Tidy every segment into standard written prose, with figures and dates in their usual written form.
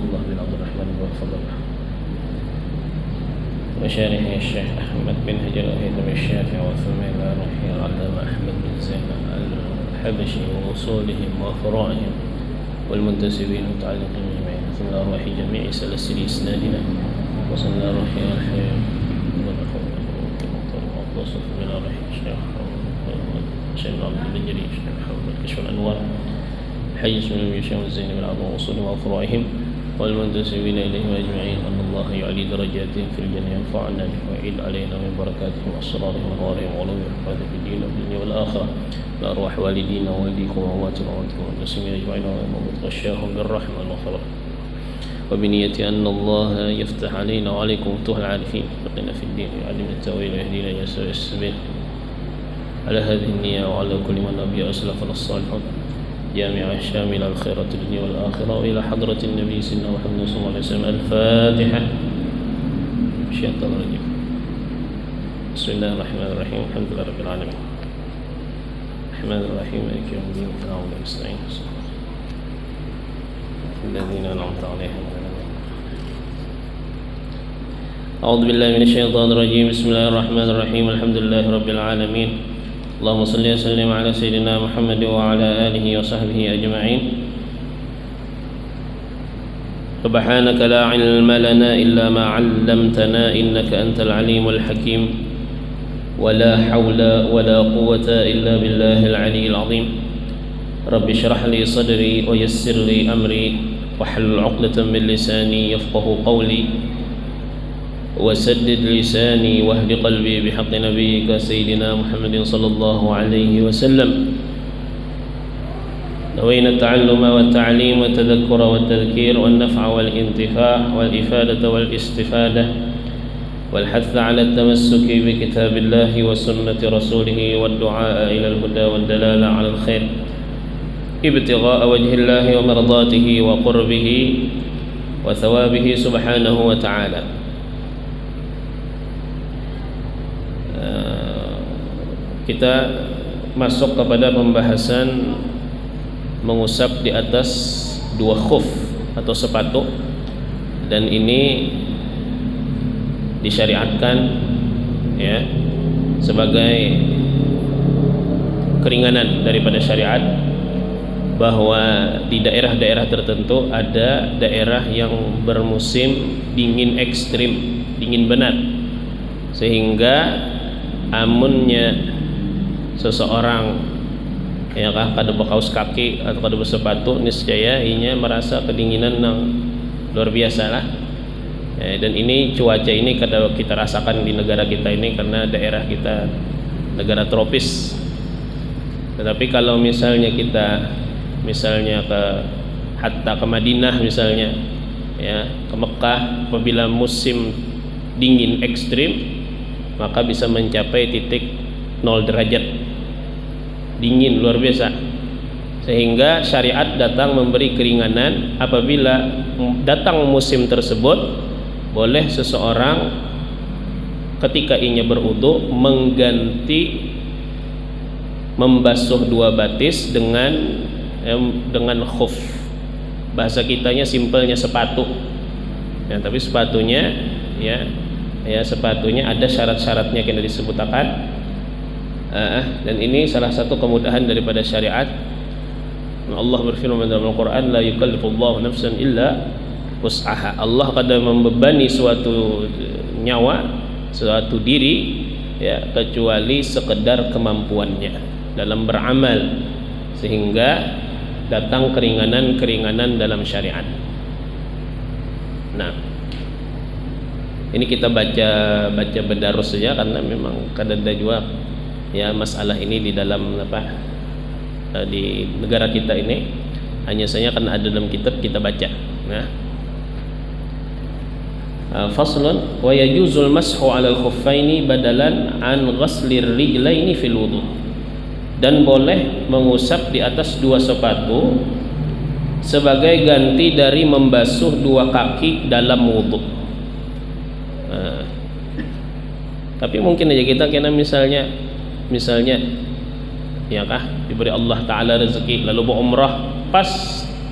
الله بن عبد الرحمن بن فضل وشارحه الشيخ أحمد بن هجر الهيثمي الشافعي وثمين الأرحي العلامة أحمد بن زين الحبشي وأصولهم وفروعهم والمنتسبين المتعلقين بهم ثم أرواح جميع سلاسل إسنادنا وصلى الله عليه الحبيب وصف من أرواح الشيخ شيخ عبد البجري الشيخ محمد كشف الأنوار حي اسم الشيخ الزين بن عظم وأصولهم وفروعهم والمنتسبين إليهم أجمعين أن الله يعلي درجاتهم في الجنة ينفعنا به ويعيد علينا من بركاتهم وأسرارهم وأنوارهم وعلوم وحفاظ في الدين والدنيا والآخرة لأرواح والدينا ووالديكم وأمواتنا وأمواتكم والمسلمين أجمعين ومن غشاهم بالرحمة والمغفرة وبنية أن الله يفتح علينا وعليكم فتوح العارفين يقنا في الدين ويعلمنا التأويل ويهدينا إلى سواء السبيل على هذه النية وعلى كل من أبي أسلفنا الصالحون جامعة شاملة الخيرات الدنيا والآخرة وإلى حضرة النبي سيدنا محمد صلى الله عليه وسلم. الفاتحة. الشيطان الرجيم. بسم الله الرحمن الرحيم الحمد لله رب العالمين الرحمن الرحيم مالك يوم الدين إياك نعبد وإياك نستعين الذين أنعمت عليهم. أعوذ بالله من الشيطان الرجيم. بسم الله الرحمن الرحيم الحمد لله رب العالمين اللهم صل وسلم على سيدنا محمد وعلى آله وصحبه أجمعين. سبحانك لا علم لنا إلا ما علمتنا إنك أنت العليم الحكيم ولا حول ولا قوة إلا بالله العلي العظيم. رب اشرح لي صدري ويسر لي أمري واحلل عقدة من لساني يفقه قولي وسدد لساني واهد قلبي بحق نبيك سيدنا محمد صلى الله عليه وسلم. نوينا التعلم والتعليم والتذكر والتذكير والنفع والانتفاع والإفادة والاستفادة والحث على التمسك بكتاب الله وسنة رسوله والدعاء إلى الهدى والدلالة على الخير ابتغاء وجه الله ومرضاته وقربه وثوابه سبحانه وتعالى. Kita masuk kepada pembahasan mengusap di atas dua khuf atau sepatu, dan ini disyariatkan ya sebagai keringanan daripada syariat, bahwa di daerah-daerah tertentu ada daerah yang bermusim dingin ekstrim, dingin benar, sehingga amunnya seseorang ya kada berkaus kaki atau kada bersepatu, niscaya ianya merasa kedinginan yang luar biasa lah. Dan ini cuaca ini kada kita rasakan di negara kita ini karena daerah kita negara tropis. Tetapi kalau misalnya kita hatta ke Madinah misalnya ya, ke Mekah, apabila musim dingin ekstrim maka bisa mencapai titik 0 derajat, dingin luar biasa, sehingga syariat datang memberi keringanan. Apabila datang musim tersebut, boleh seseorang ketika ianya berwudu mengganti membasuh dua batis dengan khuf. Bahasa kitanya simpelnya sepatu ya, tapi sepatunya ya sepatunya ada syarat-syaratnya yang disebutkan. Dan ini salah satu kemudahan daripada syariat. Allah berfirman dalam Al-Quran, la yukallifullahu nafsan illa wus'aha. Allah kada membebani suatu nyawa, suatu diri ya, kecuali sekedar kemampuannya dalam beramal, sehingga datang keringanan-keringanan dalam syariat. Nah, ini kita baca bedarus saja karena memang kada ada juga ya masalah ini di dalam di negara kita ini, hanya saja karena ada dalam kitab kita baca. Nah, faslun wa yajuzul mashu 'alal khuffaini badalan an ghaslir rijlaini fil wudu. Dan boleh mengusap di atas dua sepatu sebagai ganti dari membasuh dua kaki dalam wudu. Tapi mungkin aja kita kena misalnya ya diberi Allah Ta'ala rezeki lalu berumrah pas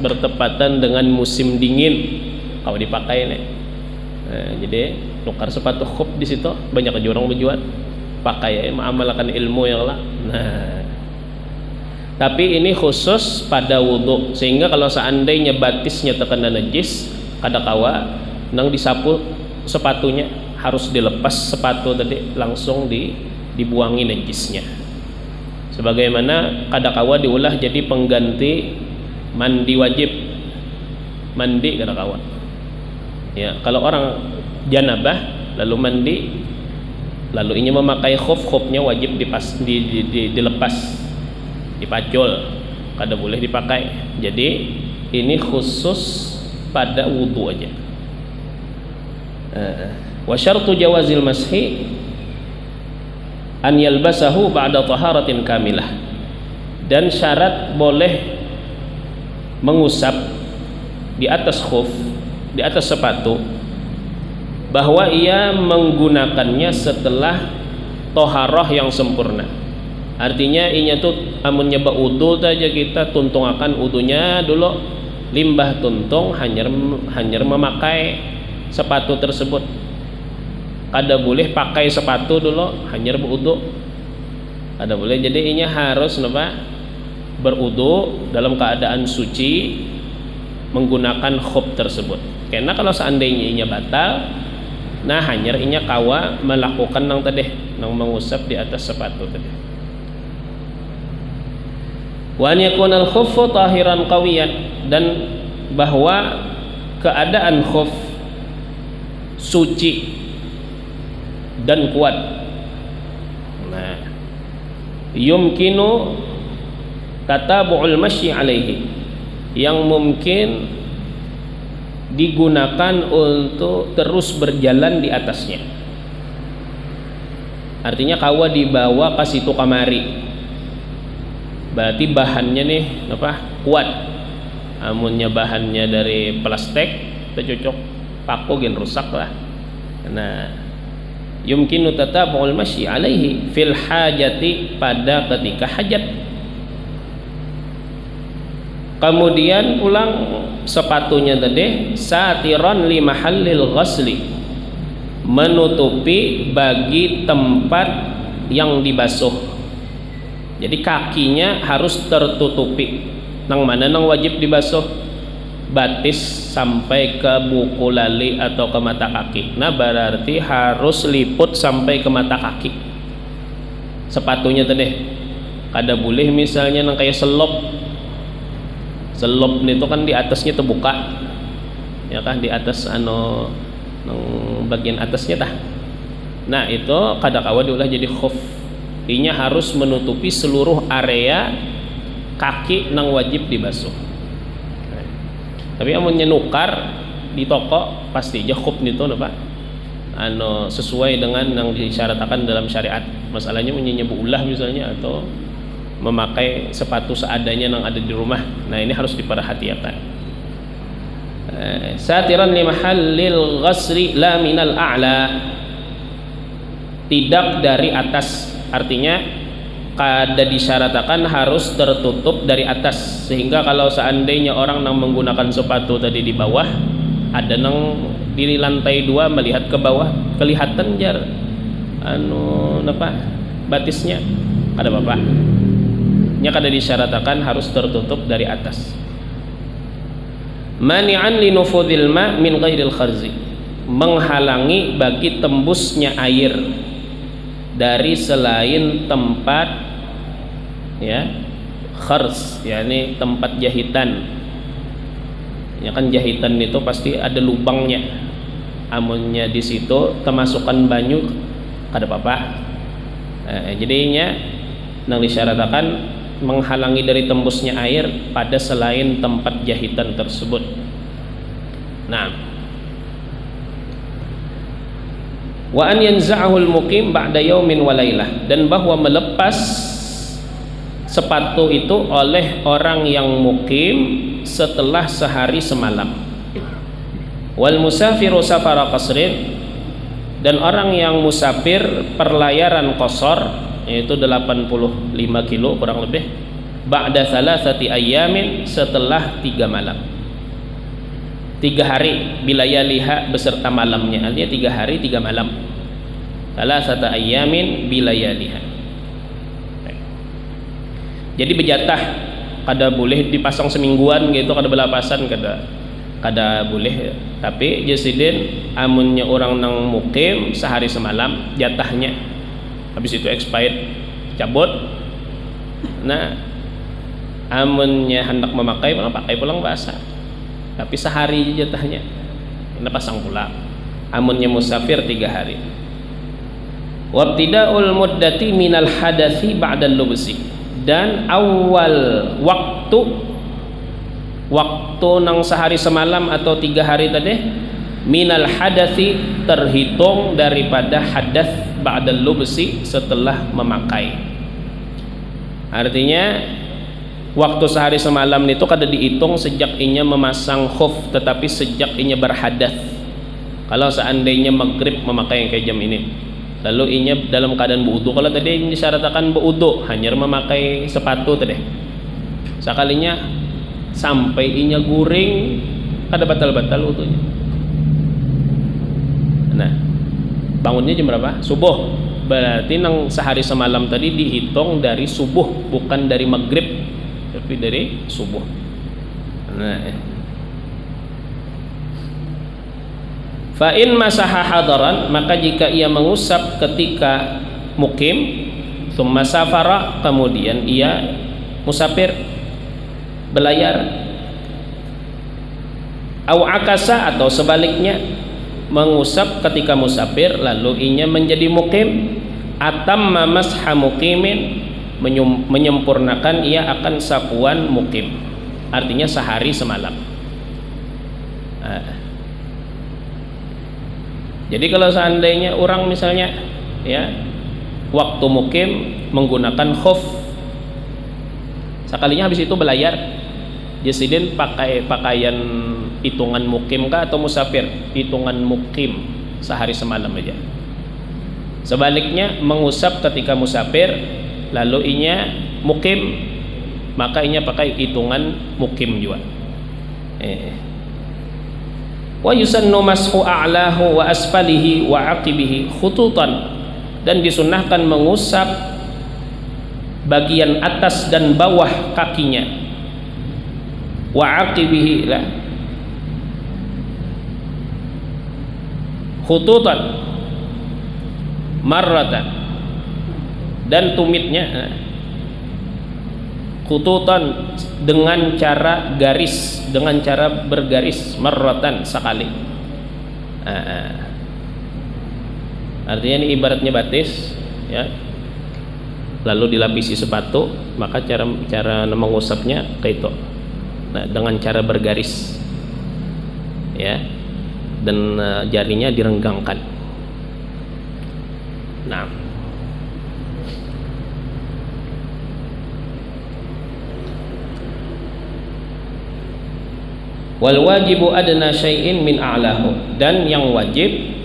bertepatan dengan musim dingin kalau dipakai nih. Jadi tukar sepatu khuf di situ banyak aja orang berjual pakai mengamalkan ilmu yang lah. Nah, tapi ini khusus pada wudhu, sehingga kalau seandainya batisnya terkena najis kada kawa nang disapu sepatunya, harus dilepas sepatu tadi langsung dibuangi najisnya. Sebagaimana kada kawa diulah jadi pengganti mandi wajib, mandi kada kawa. Ya, kalau orang janabah lalu mandi lalu ini memakai khuf-khufnya wajib dilepas, dipacul, kada boleh dipakai. Jadi ini khusus pada wudu aja. Wa syartu jawazil mashi an yalbasahu ba'da taharatin kamilah, dan syarat boleh mengusap di atas khuf, di atas sepatu, bahwa ia menggunakannya setelah toharoh yang sempurna. Artinya inya tuh amun nyeba udu aja kita tuntung akan udunya dulu, limbah tuntung hanyar memakai sepatu tersebut. Kada boleh pakai sepatu dulu hanyar berudu, kada boleh. Jadi inya harus berudu dalam keadaan suci menggunakan khuf tersebut. Karena kalau seandainya inya batal, nah hanyar inya kawa melakukan nang tadi, nang mengusap di atas sepatu tadi. Wa an yakuna al-khuffu tahiran qawiyan, dan bahwa keadaan khuf suci dan kuat. Nah, yumkinu tatabu'ul masyi alaihi, yang mungkin digunakan untuk terus berjalan di atasnya. Artinya kawa dibawa ke situ kamari, berarti bahannya nih kuat. Amunnya bahannya dari plastik kita cocok paku gen rusak lah. Nah, yumkinu tatabu'ul masyi alaihi fil hajati, pada ketika hajat. Kemudian ulang sepatunya tadi satiran li mahallil ghasli, menutupi bagi tempat yang dibasuh. Jadi kakinya harus tertutupi. Nang mana nang wajib dibasuh? Batis sampai ke buku lali atau ke mata kaki. Nah berarti harus liput sampai ke mata kaki sepatunya tadi. Kada boleh misalnya nang kayak selop itu kan di atasnya terbuka, ya kan, di atas bagian atasnya tah. Nah itu kada kawa diulah jadi khuf. Inya harus menutupi seluruh area kaki nang wajib dibasuh. Tapi amunnya nukar di toko pasti aja khuf itu sesuai dengan yang disyaratkan dalam syariat. Masalahnya menyebu ulah misalnya, atau memakai sepatu seadanya yang ada di rumah. Nah ini harus diperhatikan. Satiran li mahallil ghasri la minal a'la, tidak dari atas. Artinya kada disyaratkan harus tertutup dari atas, sehingga kalau seandainya orang yang menggunakan sepatu tadi di bawah, ada nang di lantai 2 melihat ke bawah kelihatan jar batisnya, kada apa-apa. Kada disyaratkan harus tertutup dari atas. Mani'an li nufudil ma min ghairil kharzi, menghalangi bagi tembusnya air dari selain tempat kharz, yakni tempat jahitan. Ya kan jahitan itu pasti ada lubangnya. Amunnya di situ termasukkan banyu kada apa-apa. Jadinya nang disyaratkan menghalangi dari tembusnya air pada selain tempat jahitan tersebut. Nah, wa an yanza'ahul muqim ba'da yaumin wa lailah, dan bahwa melepas sepatu itu oleh orang yang mukim setelah sehari semalam. Wal musafiru safara qasrin, dan orang yang musafir perlayaran qasar, yaitu 85 kilo kurang lebih, ba'da thalathati ayyamin, setelah 3 malam. 3 hari bilayaliha beserta malamnya, artinya 3 hari 3 malam. Salasata ayyamin bilayaliha. Jadi berjatah, kada boleh dipasang semingguan gitu, kada belapasan, kada boleh. Tapi jesiden amunnya orang nang mukim sehari semalam jatahnya, habis itu expired cabut. Nah amunnya hendak memakai pakai pulang basah, tapi sehari jatahnya kena pasang pula. Amunnya musafir 3 hari. Wabtida'ul muddati minal hadasi ba'dal lubsi, dan awal waktu nang sehari semalam atau 3 hari tadi minal hadasi terhitung daripada hadas ba'dal lubsi setelah memakai. Artinya waktu sehari semalam itu kada dihitung sejak inya memasang khuf, tetapi sejak inya berhadas. Kalau seandainya maghrib memakai yang kayak jam ini, lalu inya dalam keadaan berwudu, kalau tadi disyaratkan berwudu hanya memakai sepatu tadi, sekalinya sampai inya guring kada batal-batal wudunya. Nah bangunnya jam berapa? Subuh. Berarti nang sehari semalam tadi dihitung dari subuh, bukan dari maghrib, tapi dari subuh. Nah, fa in masaha hadaran, maka jika ia mengusap ketika mukim, thumma safara, kemudian ia musafir belayar, au akasa, atau sebaliknya mengusap ketika musafir lalu inya menjadi mukim, atamma masha mukimin, menyempurnakan ia akan sapuan mukim, artinya sehari semalam. Jadi kalau seandainya orang misalnya ya waktu mukim menggunakan khuf, sekalinya habis itu belayar, jesiden pakai pakaian hitungan mukim kah atau musafir? Hitungan mukim, sehari semalam aja. Sebaliknya mengusap ketika musafir lalu inya mukim, maka inya pakai hitungan mukim juga. Wa yusannu mashu a'lahu wa asfalihi wa aqibihi khututan, dan disunnahkan mengusap bagian atas dan bawah kakinya, wa aqibihi lah khututan marratan, dan tumitnya khututan dengan cara garis, dengan cara bergaris, marratan sekali. Artinya ini ibaratnya batis ya, lalu dilapisi sepatu, maka cara mengusapnya kayak itu. Nah, dengan cara bergaris ya, dan jarinya direnggangkan. Nah, wal wajibu adna syai'in min a'lahu, dan yang wajib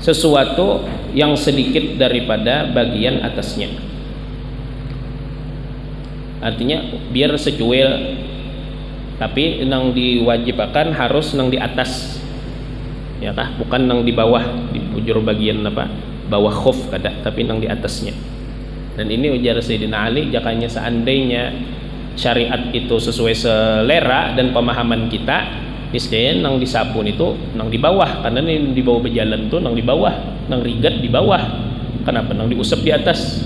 sesuatu yang sedikit daripada bagian atasnya. Artinya biar secuil, tapi nang diwajibkan harus nang di atas ya kah, bukan nang di bawah, di bujur bagian apa bawah khuf kada, tapi nang di atasnya. Dan ini ujar Sayyidina Ali, jakanya seandainya syariat itu sesuai selera dan pemahaman kita, niscaya nang disabun itu nang di bawah, karena ini di bawah berjalan tuh nang di bawah, nang rigat di bawah, kenapa nang diusap di atas?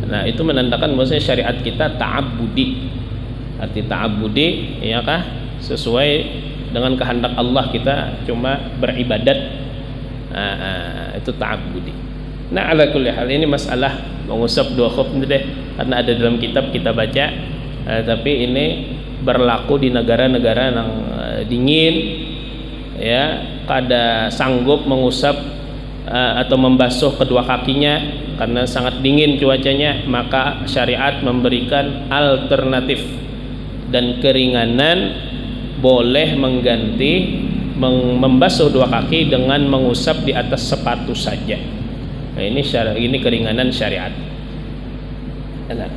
Nah itu menandakan bahwasanya syariat kita ta'abbudi, arti ta'abbudi ya kah, sesuai dengan kehendak Allah, kita cuma beribadat. Itu ta'abbudi. Nah ala kulli hal, ini masalah mengusap 2 khuf ini deh, karena ada dalam kitab kita baca, tapi ini berlaku di negara-negara yang dingin ya, kada sanggup mengusap atau membasuh kedua kakinya karena sangat dingin cuacanya, maka syariat memberikan alternatif dan keringanan, boleh mengganti membasuh 2 kaki dengan mengusap di atas sepatu saja. Nah, ini keringanan syariat.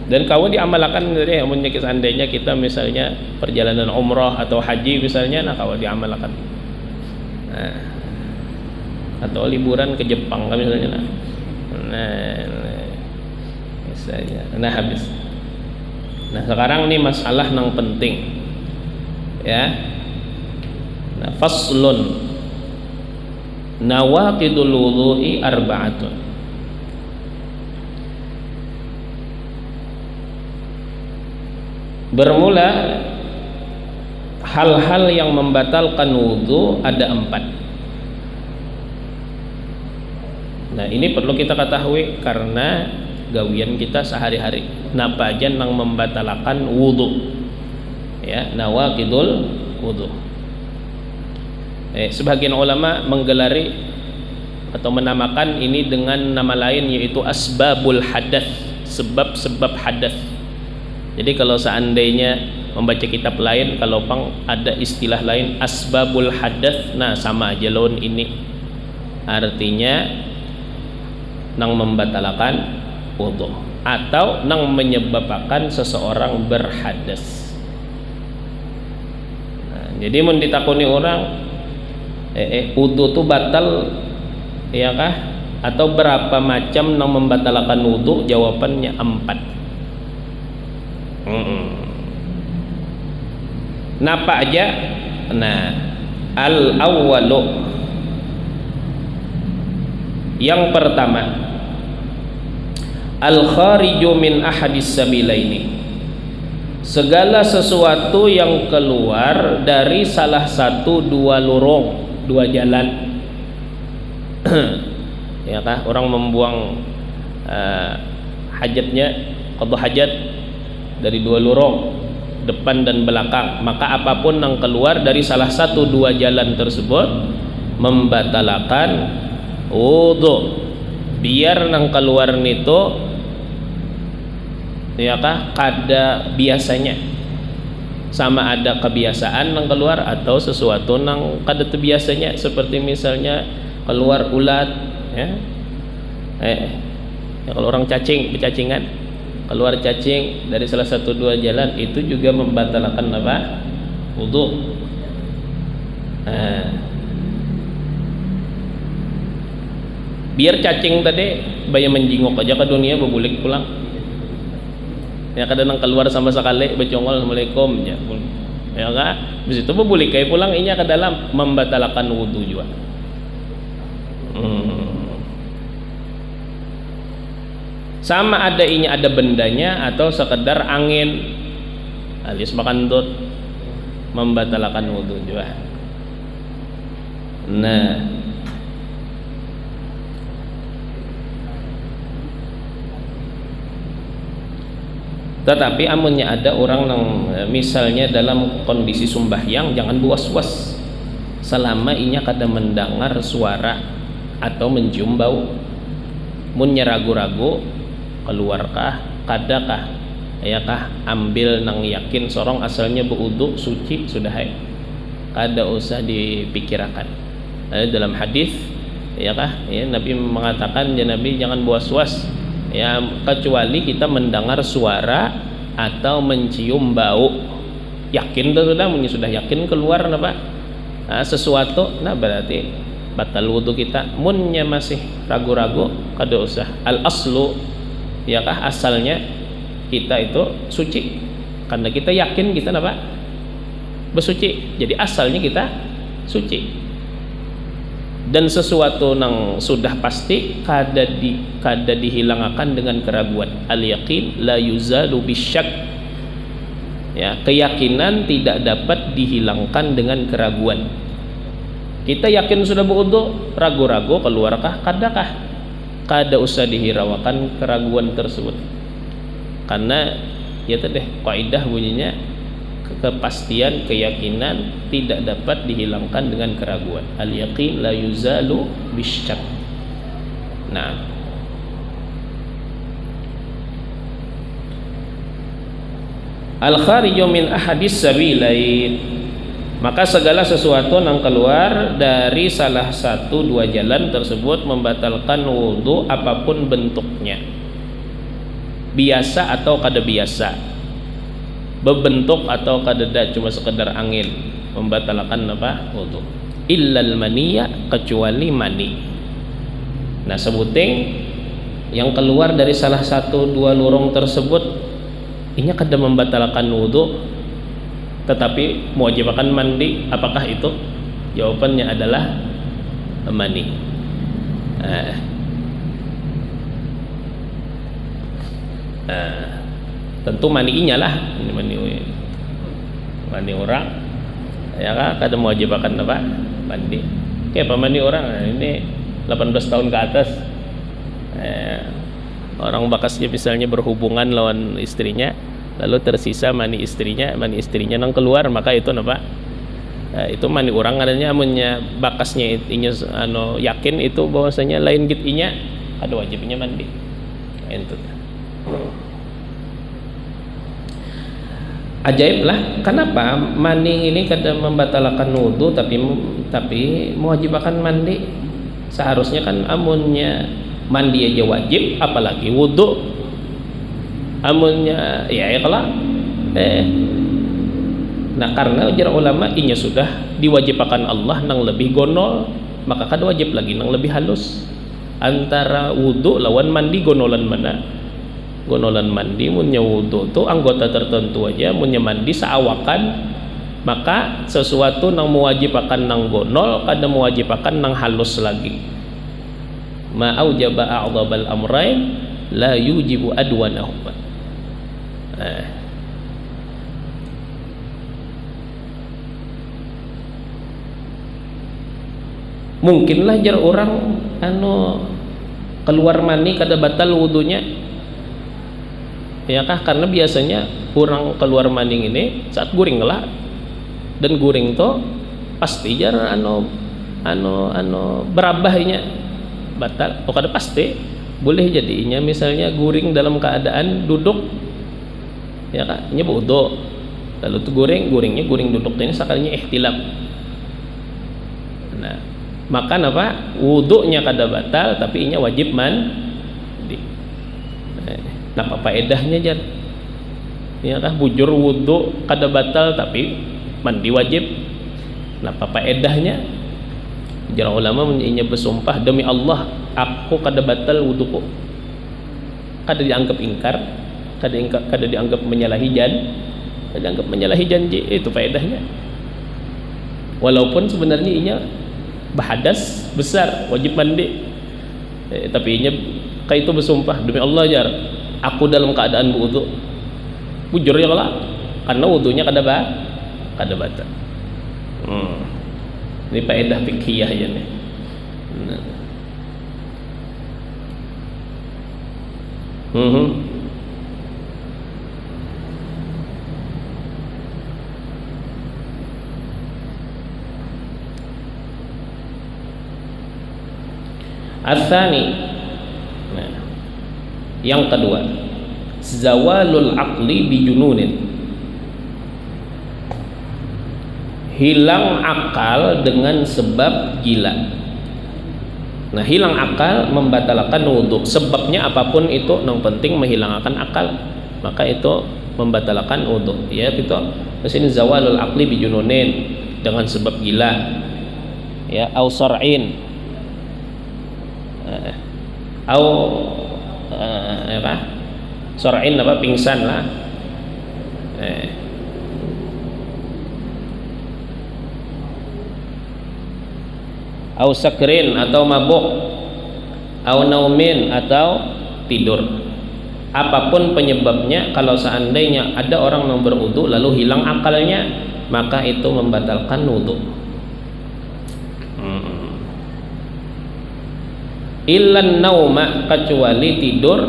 Dan kau diamalkan dari amunnya seandainya kita misalnya perjalanan umrah atau haji misalnya, nah kau diamalkan. Nah, atau liburan ke Jepang misalnya, misalnya, habis. Nah sekarang ini masalah yang penting, ya. Nah, faslun nawaqidul wudu'i arba'atun. Bermula hal-hal yang membatalkan wudu ada 4. Nah ini perlu kita ketahui karena gawian kita sehari-hari. Napa aja yang membatalkan wudu, ya, nawaqidul wudu. Sebagian ulama menggelari atau menamakan ini dengan nama lain yaitu asbabul hadas, sebab-sebab hadas. Jadi kalau seandainya membaca kitab lain, kalau pang ada istilah lain asbabul hadas, nah sama aja lawan ini. Artinya nang membatalkan wudu atau nang menyebabkan seseorang berhadas. Nah, jadi mun ditakoni orang wudu itu batal ya kah? Atau berapa macam yang membatalkan wudu? Jawabannya 4. Napa aja? Nah, al-awwalu, yang pertama, al-khariju min ahadis sabilaini, segala sesuatu yang keluar dari salah satu dua lorong, dua jalan. Ya kah? Orang membuang hajatnya, qada hajat dari dua lorong, depan dan belakang, maka apapun yang keluar dari salah satu dua jalan tersebut membatalkan wudu. Biar nang keluar nito ya kah kada biasanya, sama ada kebiasaan nang keluar atau sesuatu nang kada terbiasanya, seperti misalnya keluar ulat, ya, ya kalau orang cacing, bercacingan, keluar cacing dari salah satu dua jalan, itu juga membatalkan apa? Wudu. Biar cacing tadi bayar menjingok aja ke dunia bebulik pulang. Ya kadang keluar sama sekali becongol assalamualaikum ya. Ya kan? Habis itu bebulik kayak pulang inya ke dalam, membatalkan wudu juga. Sama ada inya ada bendanya atau sekedar angin alias makandut, membatalkan wudu juga. Nah, tetapi amunnya ada orang yang misalnya dalam kondisi sembahyang, jangan buas-buas selama inya kada mendengar suara atau mencium bau. Munnya ragu-ragu keluarkah kadakah, ayakah ambil nang yakin sorong asalnya berwudu suci sudah hai, kada usah dipikirkan. Dalam hadis ya kah, ya, Nabi mengatakan ya Nabi jangan buas-buas ya, kecuali kita mendengar suara atau mencium bau. Yakin tuh sudah yakin keluar apa sesuatu, nah berarti batal wudu kita. Munnya masih ragu-ragu kada usah. Al aslu ya kah, asalnya kita itu suci karena kita yakin kita apa bersuci, jadi asalnya kita suci. Dan sesuatu yang sudah pasti kada dihilangkan dengan keraguan. Al yaqin la yuzalu bisyak, ya, keyakinan tidak dapat dihilangkan dengan keraguan. Kita yakin sudah berwudu, ragu-ragu keluarkah kadakah, kada usah dihiraukan keraguan tersebut, karena ya tadi kaidah bunyinya kepastian keyakinan tidak dapat dihilangkan dengan keraguan. Al yaqin la yuzalu bisyak. Nah, al khariju min ahadis sabilain, maka segala sesuatu yang keluar dari salah satu dua jalan tersebut membatalkan wudu apapun bentuknya. biasa atau kada biasa, bebentuk atau kadada cuma sekedar angin, membatalkan apa? Wudu. Illal maniya, kecuali mani. Nah, sebuting yang keluar dari salah satu dua lorong tersebut ini kada membatalkan wudu tetapi mewajibkan mandi. Apakah itu? Jawabannya adalah mani. Tentu maninya lah, ini mani orang ya kan, kada mewajibkan apa? Mandi. Kayak apa mani orang? Ini 18 tahun ke atas, orang bakasnya misalnya berhubungan lawan istrinya, lalu tersisa mani istrinya nang keluar, maka itu apa? Itu mani orang adanya, amunnya bakasnya inya yakin itu bahwasanya lain git inya, ada wajibnya mandi. Itu ajaib lah, kenapa mani ini kada membatalkan wudu tapi mewajibkan mandi? Seharusnya kan amunnya mandi aja wajib, apalagi wudu. Amunnya ya kalau nah karena ujar ulama inya sudah diwajibkan Allah nang lebih gonol, maka kada wajib lagi nang lebih halus. Antara wudu lawan mandi, gonolan mana? Gonolan mandi, munnya wudu tuh anggota tertentu aja, munnya mandi seawakan, maka sesuatu nang mewajibkan nang gonol kada mewajibkan nang halus lagi. Ma aujaba a'dhabal amrain la yujibu adwanahuma. Mungkinlah jar orang keluar mani kada batal wudunya, ya kah? Karena biasanya orang keluar mani ini saat guring lah, dan guring to pasti jar berabahnya batal. Oh kada pasti, boleh jadinya misalnya guring dalam keadaan duduk, ya kah? Ini wudu, lalu tuh guringnya guring duduk ini sekalinya ihtilaf. Nah, maka apa? Wudunya kada batal tapi inya wajib mandi. Nah, apa faedahnya jar? Ya kah, bujur wudu kada batal tapi mandi wajib. Nah, apa faedahnya? Jar ulama inya bersumpah, demi Allah aku kada batal wuduku. Kada dianggap ingkar, kada dianggap menyalahi janji, itu faedahnya. Walaupun sebenarnya inya bahadas besar wajib mandi, tapi inya kayak itu bersumpah, demi Allah jar aku dalam keadaan wudu, bujur ya lah, karena wudunya kada batal. Ini faedah fikhiyah ya nih. Atsani, nah, yang kedua, zawalul aqli bijununin, hilang akal dengan sebab gila. Nah, hilang akal membatalkan wudhu, sebabnya apapun itu, yang penting menghilangkan akal, maka itu membatalkan wudhu. Ya itu disini zawalul aqli bijununin, dengan sebab gila, ya, au sar'in, apa? Sar'in apa? Pingsan lah. Au sakrin atau mabuk, au naumin atau tidur. Apapun penyebabnya, kalau seandainya ada orang yang berwudu lalu hilang akalnya, maka itu membatalkan wudu. Illan nauma, kecuali tidur,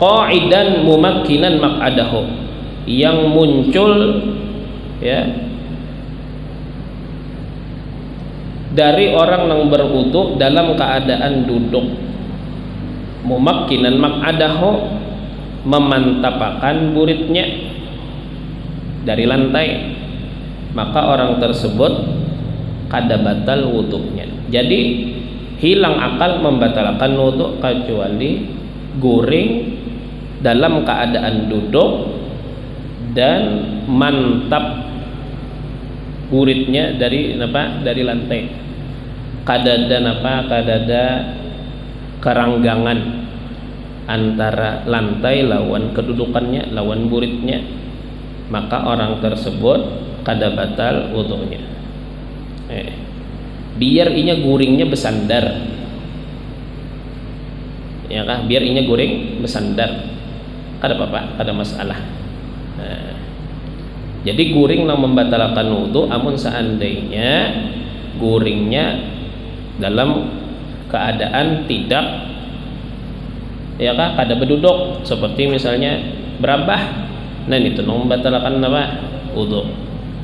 qa'idan mumakkinan maq'adahu, yang muncul ya dari orang yang berwudu dalam keadaan duduk, mumakkinan maq'adahu, memantapakan buritnya dari lantai, maka orang tersebut kada batal wudunya. Jadi hilang akal membatalkan wudu kecuali guring dalam keadaan duduk dan mantap buritnya dari lantai. Kadada keranggangan antara lantai lawan kedudukannya, lawan buritnya, maka orang tersebut kada batal wudunya. Biar inya guringnya bersandar, ya kah? Biar inya guring bersandar, kada apa-apa, kada masalah. Jadi guring yang membatalkan wudu, amun seandainya guringnya dalam keadaan tidak, ya kah, kada berduduk, seperti misalnya berabah, nah itu membatalkan wudu.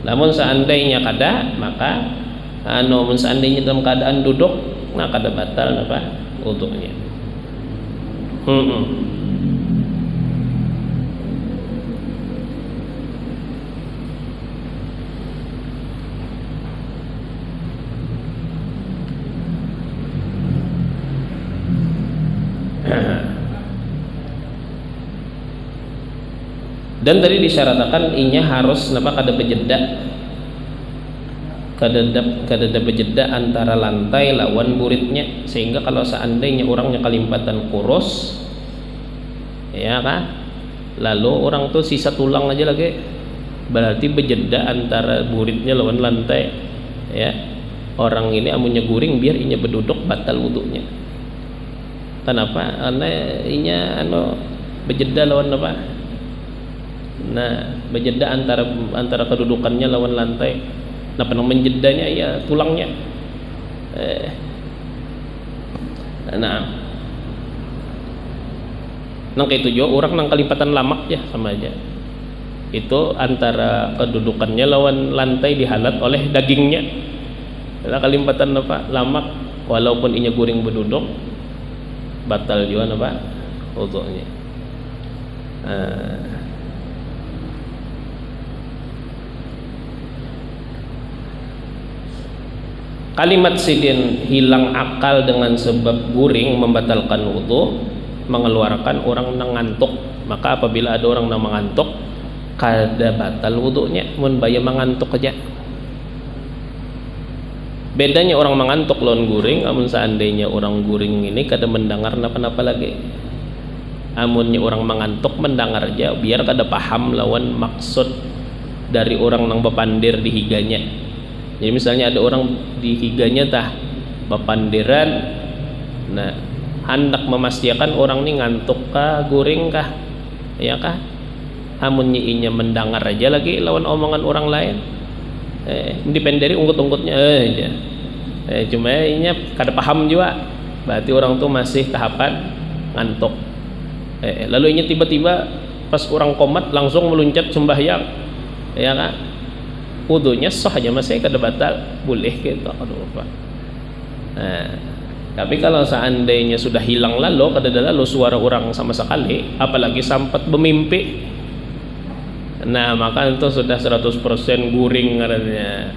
Namun seandainya kada, maka namun seandainya dalam keadaan duduk, nah kada batal wudunya. Dan tadi disyaratkan inya harus kada bejeda antara lantai lawan buritnya, sehingga kalau seandainya orangnya kalimpatan kurus, ya kah, lalu orang tuh sisa tulang aja lagi, berarti bejeda antara buritnya lawan lantai, ya. Orang ini amunnya guring biar inya berduduk batal wudunya. Kenapa? Karena inya bejeda lawan bejeda antara kedudukannya lawan lantai. Nah, penang menjedanya ya tulangnya. Nang itu juga orang nang kalipatan lamak ya sama aja. Itu antara kedudukannya lawan lantai dihalat oleh dagingnya. Nah, kalimpatan lamak, walaupun inya guring berduduk, batal juga wudunya. Kalimat sidin hilang akal dengan sebab guring membatalkan wudu, mengeluarkan orang nang ngantuk. Maka apabila ada orang nang mengantuk, kada batal wudunya, mun baya mengantuk aja. Bedanya orang mengantuk lawan guring, amun seandainya orang guring ini kada mendengar napa-napa lagi. Amunnya orang mengantuk mendengar aja, biar kada paham lawan maksud dari orang nang bepandir di higanya. Jadi misalnya ada orang di higanya bepandiran, nah hendak memastikan orang ini ngantuk kah, guring kah, ya kah? Amunnya inya mendengar aja lagi lawan omongan orang lain, dipenderi ungkut-ungkutnya aja. Cuma inya kada paham juga, berarti orang tuh masih tahapan ngantuk. Lalu inya tiba-tiba pas orang komat langsung meluncat sembahyang, ya kah? Wudunya sah aja, masih kada batal, boleh gitu. Tapi kalau seandainya sudah hilang lalu, kada lalu suara orang sama sekali, apalagi sampai bermimpi, nah maka itu sudah 100% guring katanya.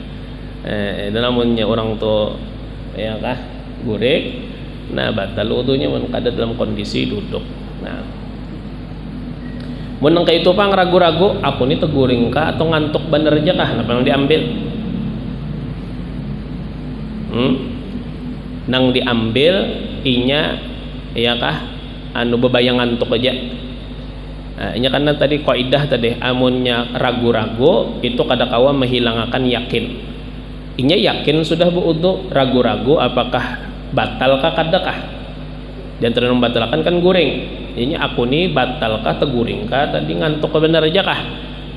Dan namunnya orang tuh ya kah guring, nah batal wudunya kada dalam kondisi duduk. Nah, mun nang itu pang ragu-ragu, aku ni teguring kah atau ngantuk bener aja kah? Napa nang diambil? Nang diambil inya, ya kah? Bebayang ngantuk aja. Inya karena tadi kaidah tadi, amunnya ragu-ragu itu kada kawa menghilangkan yakin. Inya yakin sudah berwudu, ragu-ragu apakah batal kah kada kah? Dan terus membatalkan kan guring. Ini aku nih batalkah teguring kah tadi ngantuk benar aja kah?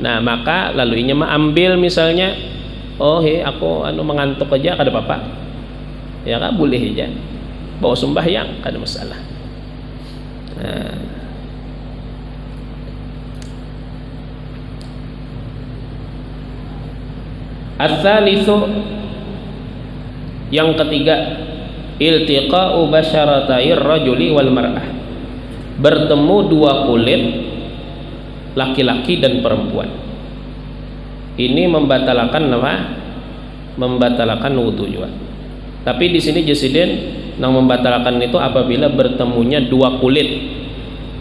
Nah maka lalu inya ambil misalnya, aku mengantuk aja kada apa-apa, ya kah, boleh aja bawa sembahyang kada masalah. Ats-tsalitsu, yang ketiga, iltiqa'u basyaratair rajuli wal mar'ah, bertemu dua kulit laki-laki dan perempuan. Ini membatalkan membatalkan wudu juga. Tapi di sini jasidin yang membatalkan itu apabila bertemunya dua kulit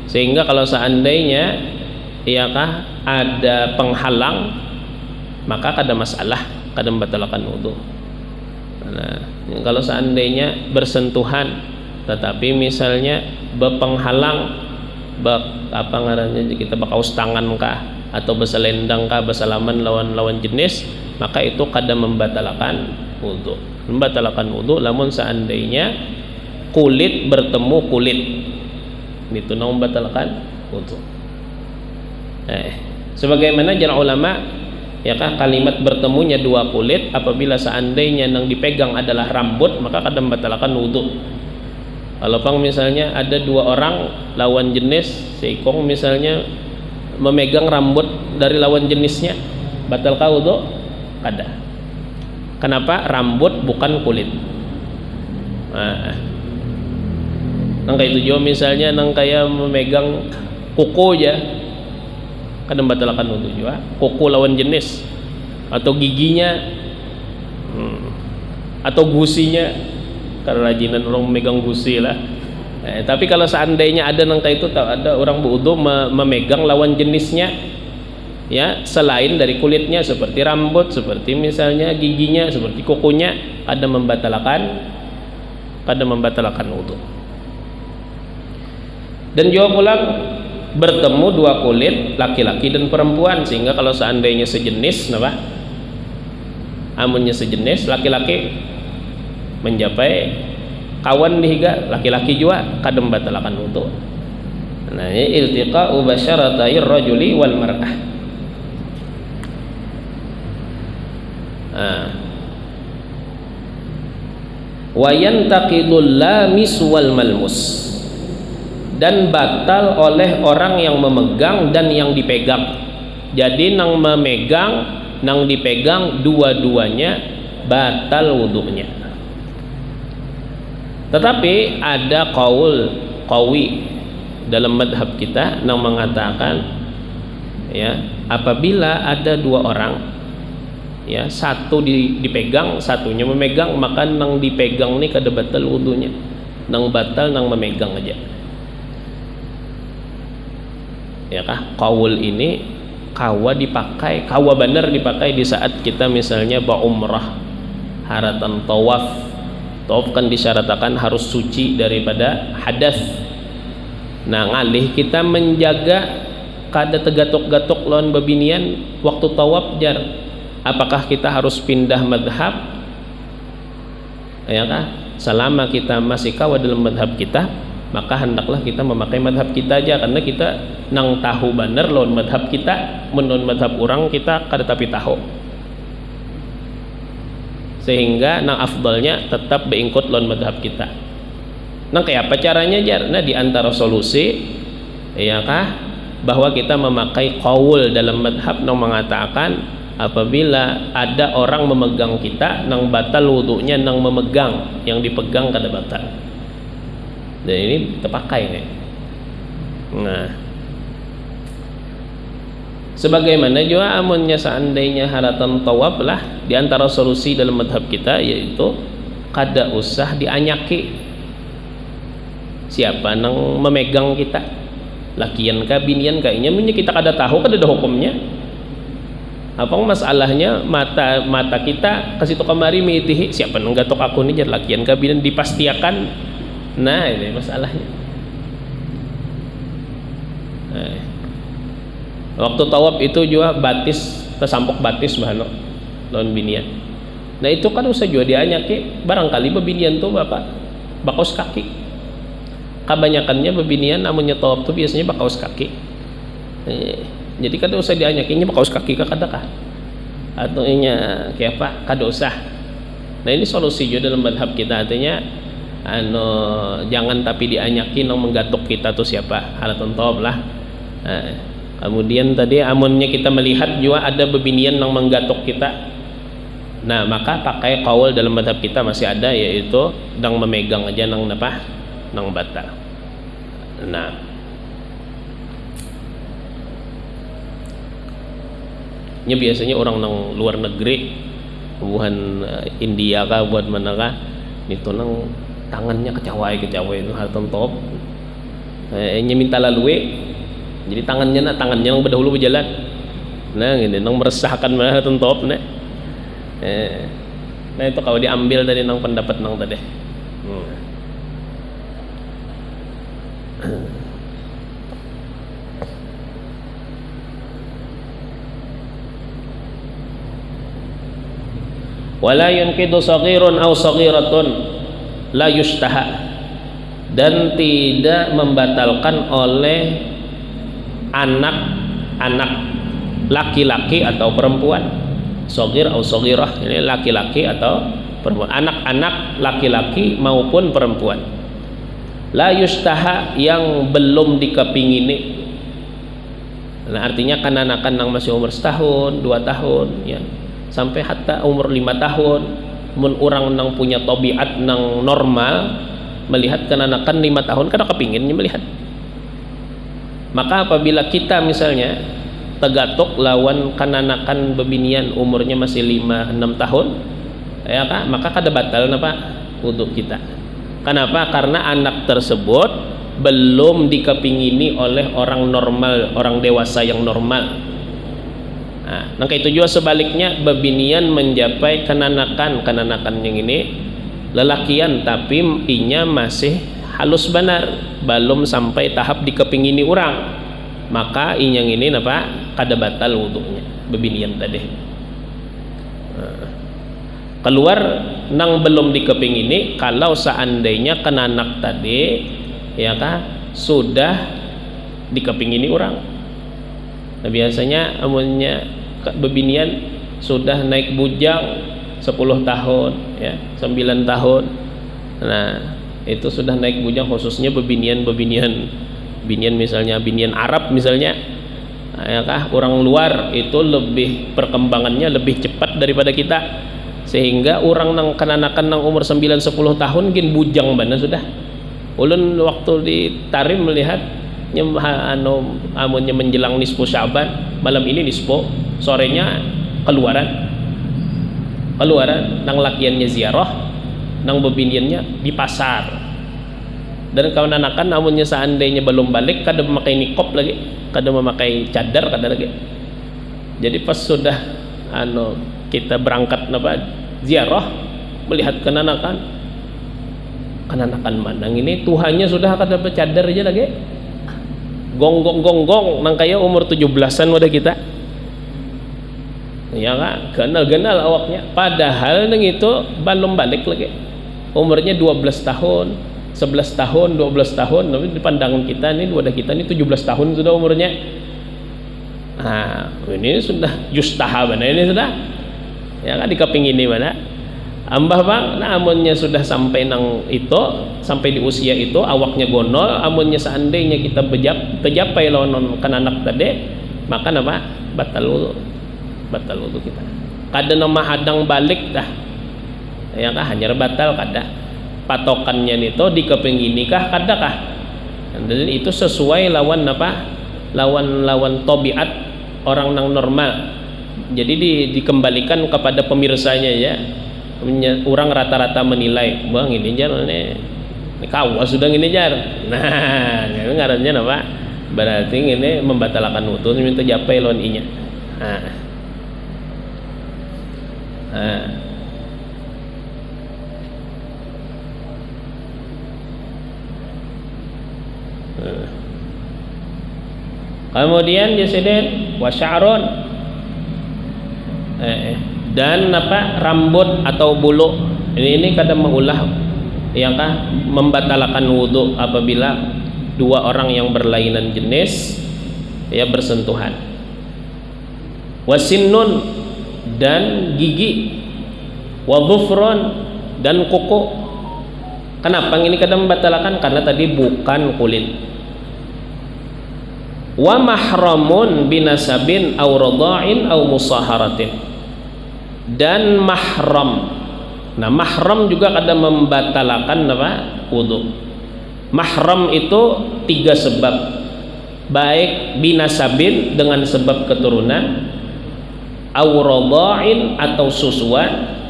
Sehingga kalau seandainya iyakah ada penghalang, maka kada masalah, kada membatalkan wudu. Nah, kalau seandainya bersentuhan tetapi misalnya berpenghalang, apa ngarannya, kita bakaus tangan kah atau beselendang kah, besalaman lawan jenis, maka itu kada membatalkan wudu. Membatalkan wudu lamun seandainya kulit bertemu kulit, itu membatalkan wudu. Sebagaimana jar ulama, ya kah, kalimat bertemunya dua kulit apabila seandainya yang dipegang adalah rambut, maka kada membatalkan wudu. Kalau pang misalnya ada dua orang lawan jenis, seikong misalnya memegang rambut dari lawan jenisnya, batalkah wudu? Kada. Kenapa? Rambut bukan kulit. Nang kayak itu juga misalnya nang kayak memegang kuku aja, kada membatalkan wudu juga. Kuku lawan jenis atau giginya atau gusinya, karena rajinan orang memegang gusi lah. Tapi kalau seandainya ada nang kayak itu, ada orang berwudu memegang lawan jenisnya, ya selain dari kulitnya, seperti rambut, seperti misalnya giginya, seperti kukunya, kada membatalkan wudu. Dan juga pulang bertemu dua kulit, laki-laki dan perempuan, sehingga kalau seandainya sejenis, napa? Amunnya sejenis, laki-laki mencapai kawan dihiga laki-laki juga, kada membatalkan wudu. Nah, ini iltiqa'u basyaratai rajuli wal mar'ah. Wa yantaqidul lamis wal malmus, dan batal oleh orang yang memegang dan yang dipegang. Jadi nang memegang, nang dipegang, dua-duanya batal wudunya. Tetapi ada qawi dalam madhab kita yang mengatakan, ya, apabila ada dua orang, ya, satu dipegang, satunya memegang, maka nang dipegang ini kada batal wudunya, nang batal nang memegang aja. Ya kah, qaul ini kawa benar dipakai di saat kita misalnya berumrah, haratan tawaf. Tawaf kan disyaratkan harus suci daripada hadas. Nah, ngalih kita menjaga kada tegatuk-gatuk lawan babinian waktu tawaf jar. Apakah kita harus pindah madhab? Ya kah? Selama kita masih kawa dalam madhab kita, maka hendaklah kita memakai madhab kita aja, karena kita nang tahu benar lawan madhab kita, menurut madhab orang kita kada tapi tahu, sehingga nang afdalnya tetap beingkut lawan madhab kita. Nang kayak apa caranya jar? Nah, di antara solusi, ya kah, bahwa kita memakai qaul dalam madhab nang mengatakan apabila ada orang memegang kita, nang batal wudunya nang memegang, yang dipegang kada batal. Dan ini terpakai nih. Nah, sebagaimana juga amunnya seandainya haratan tawaf lah, di antara solusi dalam madhab kita yaitu kada usah dianyaki siapa nang memegang kita, lakian kah binian kah, inya kita kada tahu, kada ada hukumnya. Apa masalahnya mata kita kasih tu kamari mitihi siapa nang gatok aku ni jar lakian kah binian, dipastiakan. Nah, ini masalahnya. Waktu tawaf itu juga batis, tersampok batis bahano lawan binian. Nah, itu kan usah juga dianyaki, barangkali bebinian tuh bapak bakaus kaki. Kebanyakannya bebinian amunnya tawaf tuh biasanya bakaus kaki. Jadi kada usah dianyakinya bakaus kaki kada kah? Atau inya kayak apa? Kada usah. Nah, ini solusi juga dalam madhab kita, artinya jangan tapi dianyakin nang menggatuk kita tuh siapa, halatun tawaf lah. Kemudian tadi amunnya kita melihat juga ada bebinian nang menggatuk kita, nah maka pakai qaul dalam madhab kita masih ada, yaitu nang memegang aja nang apa, nang batal. Nah, ini biasanya orang nang luar negeri, bukan India kah, buat mana kah, itu nang tangannya kecawai itu hartan top. nya minta lalui, jadi tangannya yang berdahulu berjalan, nah gini nang meresahkan mah tentop nah. Nah itu kalau diambil dari nang pendapat nang tadi. Wala yunqidu saghirun aw saghiratun la yustaha, dan tidak membatalkan oleh anak laki-laki atau perempuan, saghir atau saghirah, ini laki-laki atau perempuan, anak-anak laki-laki maupun perempuan, la yustaha yang belum dikepingini. Nah artinya kananakan yang masih umur setahun 2 tahun ya, sampai hatta umur 5 tahun mun orang nang punya tabiat nang normal melihat kananakan 5 tahun kada kepinginnya melihat. Maka apabila kita misalnya tegatok lawan kananakan bebinian umurnya masih 5-6 tahun ya Kak, maka kada batal napa wudu kita. Kenapa? Karena anak tersebut belum dikepingini oleh orang normal, orang dewasa yang normal. Nah itu juga sebaliknya, bebinian mencapai kananakan yang ini lelakian tapi inya masih halus benar, belum sampai tahap dikepingini orang, maka inyang ini apa kada batal wudunya bebinian tadi. Keluar nang belum dikepingini kalau seandainya kananak tadi ya kah sudah dikepingini orang. Nah biasanya amunnya bebinian sudah naik bujang 10 tahun ya 9 tahun, nah itu sudah naik bujang, khususnya bebinian misalnya binian Arab misalnya ya kah, orang luar itu lebih perkembangannya lebih cepat daripada kita, sehingga orang nang kananakan nang umur 9-10 tahun gin bujang bana sudah. Ulun waktu di Tarim melihat amunnya menjelang nisfu Sya'ban, malam ini nisfu, sorenya keluaran nang lakiannya ziarah, nang bebiniannya di pasar. Dan kawan anakan amunnya seandainya belum balik kada memakai niqab lagi, kada memakai cadar kada lagi. Jadi pas sudah kita berangkat ziarah melihat kananakan manang ini Tuhannya sudah kada bercadar aja lagi. Gonggong nang kaya umur 17-an wadah kita. Ya kan, ganal awaknya. Padahal nang itu belum balik lagi. Umurnya 12 tahun, 11 tahun, 12 tahun, tapi di pandangan kita ini wadah kita ini 17 tahun sudah umurnya. Nah, ini sudah yustaha mana ini sudah. Ya kan dikepingini mana? Ambah bang, nah amunnya sudah sampai nang itu, sampai di usia itu awaknya gonol, amunnya seandainya kita bejapai lawan kananak tadi, maka apa? Batal wudu kita. Kada nama hadang balik dah. Ya kah hanya batal kada. Patokannya itu dikepingini kah kada kah? Dan itu sesuai lawan apa? Lawan tabiat orang nang normal. Jadi dikembalikan kepada pemirsanya ya. Orang rata-rata menilai bang ini jar ini kawas sudah ini jar, nah ini ngarannya apa berarti ini membatalkan wudu minta japai lawan inya. Kemudian jasiden wasya'ron dan apa rambut atau bulu ini kadang mengulah yang kah membatalkan wudu apabila dua orang yang berlainan jenis ya bersentuhan. Wasinnun dan gigi, wadhufron dan kuku. Kenapa ini kadang membatalkan? Karena tadi bukan kulit. Wa mahramun binasabin aw radha'in aw musaharatin, dan mahram. Nah mahram juga kadang membatalkan apa wudu. Mahram itu 3 sebab, baik binasabin dengan sebab keturunan, aw radha'in atau susuan,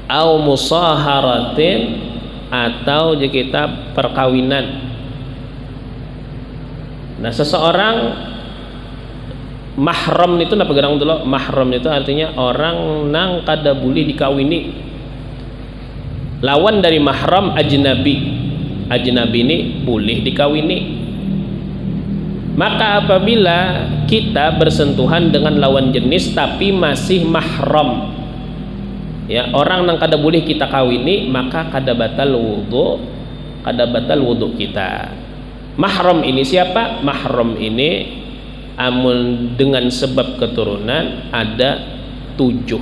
aw musaharatin atau kita perkawinan. Nah, seseorang mahram itu napa gerang dulu? Mahram itu artinya orang nang kada boleh dikawini. Lawan dari mahram ajnabi. Ajnabi ini boleh dikawini. Maka apabila kita bersentuhan dengan lawan jenis tapi masih mahram, ya, orang nang kada boleh kita kawini, maka kada batal wudu kita. Mahram ini siapa? Mahram ini amun dengan sebab keturunan ada 7.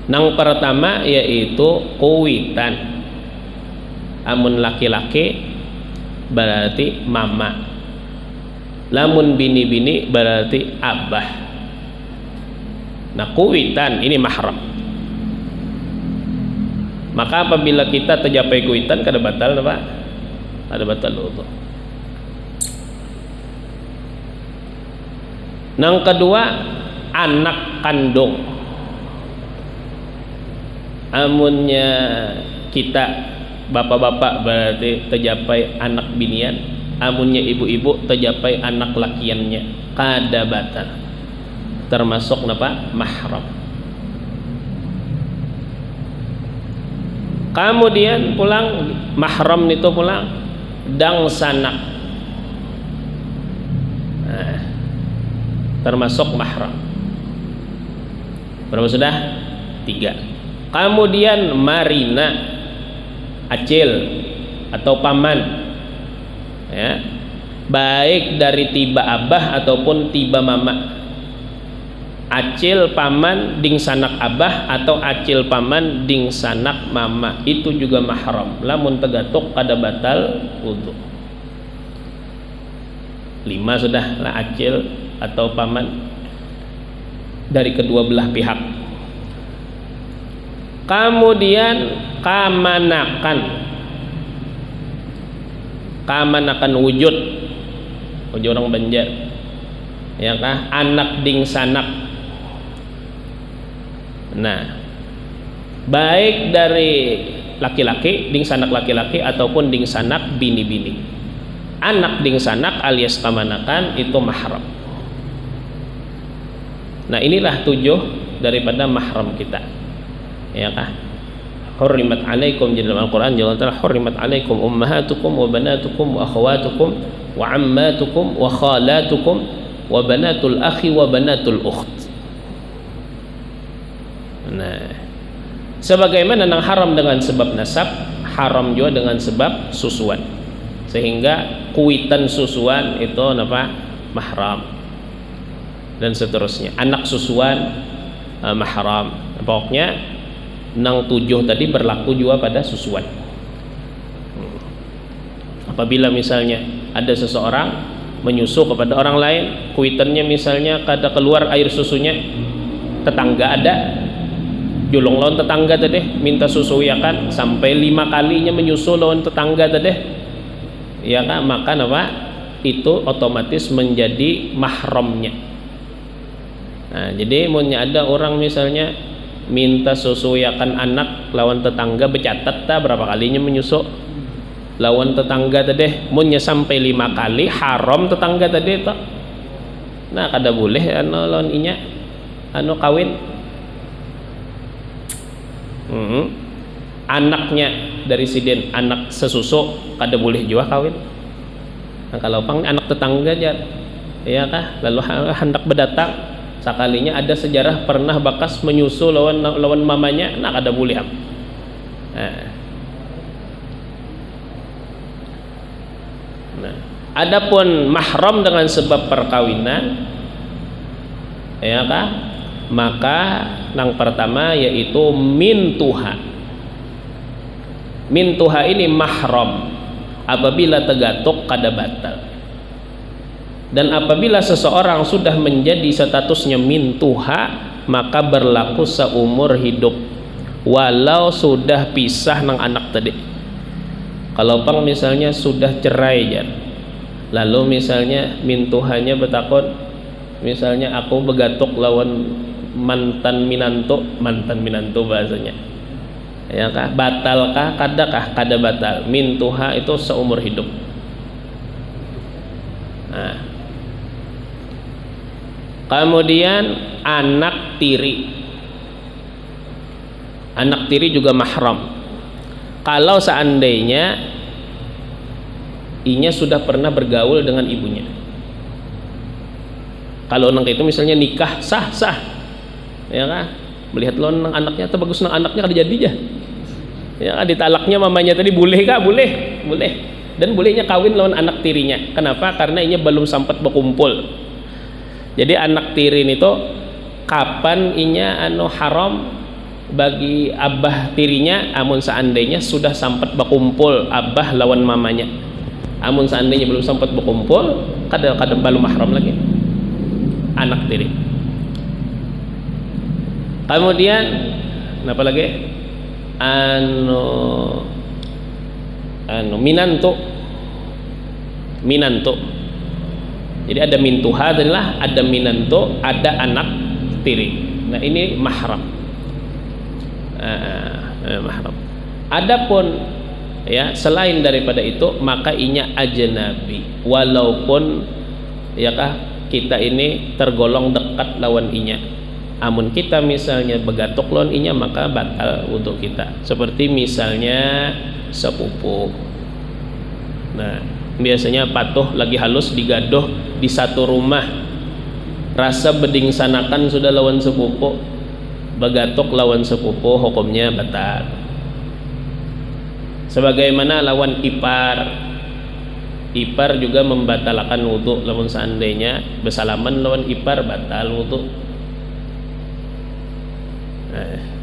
Nang pertama yaitu kuwitan. Amun laki-laki berarti mama. Lamun bini-bini berarti abah. Nah, kuwitan ini mahram. Maka apabila kita tercapai kuwitan kada batal apa? Kada batal wudu. Nang kedua anak kandung. Amunnya kita bapak-bapak berarti tercapai anak binian, amunnya ibu-ibu tercapai anak lakiannya, kada batal. Termasuk napa? Mahram. Kemudian pulang mahram itu pulang dang sanak. Nah, termasuk mahram. Berapa sudah? 3. Kemudian marina, acil atau paman, ya, baik dari tiba abah ataupun tiba mama. Acil paman ding sanak abah atau acil paman ding sanak mama itu juga mahram. Lamun tegatuk kada batal wudu. 5 sudah lah, acil atau paman dari kedua belah pihak. Kemudian kamanakan wujud orang Banjar, ya kah? Anak ding sanak. Nah, baik dari laki-laki ding sanak laki-laki ataupun ding sanak bini-bini. Anak ding sanak alias kamanakan itu mahram. Nah, inilah 7 daripada mahram kita, ya kah? Hurrimat alaikum, di dalam Al-Quran Allah Ta'ala, hurrimat alaikum ummahatukum wa banatukum wa akhawatukum wa ammatukum wa khalatukum wa banatul akhi wa banatul ukht. Nah, sebagaimana nang haram dengan sebab nasab, haram juga dengan sebab susuan. Sehingga kuitan susuan itu apa? Mahram. Dan seterusnya. Anak susuan mahram. Pokoknya nang 7 tadi berlaku juga pada susuan. Apabila misalnya ada seseorang menyusu kepada orang lain, kuitannya misalnya kada keluar air susunya, tetangga ada julung lawan tetangga tadi minta susu, ya kan, sampai 5 kalinya menyusu lawan tetangga tadi, ya kan, maka apa? Itu otomatis menjadi mahramnya. Nah, jadi munnya ada orang misalnya minta susu, ya kan, anak lawan tetangga, bercatat tak berapa kalinya menyusu lawan tetangga tadi, munnya sampai 5 kali haram tetangga tadi itu. Nah, kada boleh lawan inya kawin. Anaknya dari siden anak sesusu kada boleh juga kawin. Nah, kalau pang anak tetangga aja, ya kah, lalu hendak berdatang sekalinya ada sejarah pernah bakas menyusu lawan mamanya, nah kada boleh. Nah, adapun mahram dengan sebab perkawinan, ya kah, maka yang pertama yaitu mintuha. Mintuha ini mahram apabila tegatuk kada batal. Dan apabila seseorang sudah menjadi statusnya mintuha, maka berlaku seumur hidup walau sudah pisah nang anak tadi. Kalau pang misalnya sudah cerai ya, lalu misalnya mintuhanya bertakon, misalnya aku begatuk lawan mantan minantu bahasanya, ya kah, batalkah? Kada batal. Mintuha itu seumur hidup. Nah, kemudian anak tiri. Anak tiri juga mahram. Kalau seandainya inya sudah pernah bergaul dengan ibunya. Kalau nang itu misalnya nikah sah, ya kan? Melihat lo nang anaknya atau bagus nang anaknya kada jadi aja. Ya kan, ditalaknya mamanya tadi boleh kah? Boleh. Dan bolehnya kawin lawan anak tirinya. Kenapa? Karena inya belum sempat berkumpul. Jadi anak tiri itu kapan inya haram bagi abah tirinya, amun seandainya sudah sempat berkumpul abah lawan mamanya. Amun seandainya belum sempat berkumpul, kadang belum mahram lagi anak tiri. Kemudian apa lagi? Minantu. Jadi ada mintuha adalah ada minantu, ada anak tiri. Nah, ini mahram. Mahram. Adapun ya selain daripada itu maka inya ajnabi, walaupun ya kah kita ini tergolong dekat lawan inya. Amun kita misalnya begatuk lawan inya maka batal untuk kita. Seperti misalnya sepupu. Nah, biasanya patuh lagi halus digaduh di satu rumah. Rasa beding sanakan sudah lawan sepupu. Begatuk lawan sepupu hukumnya batal. Sebagaimana lawan ipar. Ipar juga membatalkan wudu. Lawan seandainya bersalaman lawan ipar batal wudu.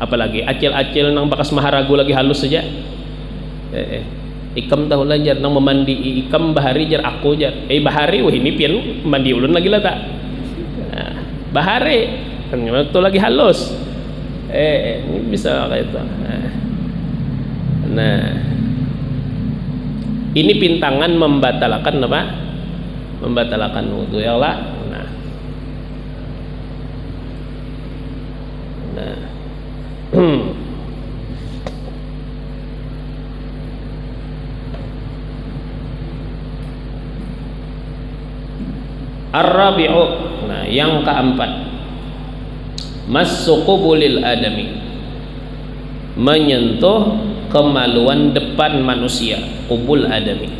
Apalagi acil-acil nang bakas maharagu lagi halus saja. Ikam tahu lah jar nang memandi ikam bahari jar aku jar. Bahari wah ini pian mandi ulun lagi lah tak. Bahari kan waktu lagi halus. Ini bisa kayak itu. Nah, ini pintangan membatalkan apa? Membatalkan wudu ya Allah. Nah. Ar-rabi'u, nah yang keempat, massuqubulil adami, menyentuh kemaluan depan manusia, qubul adami,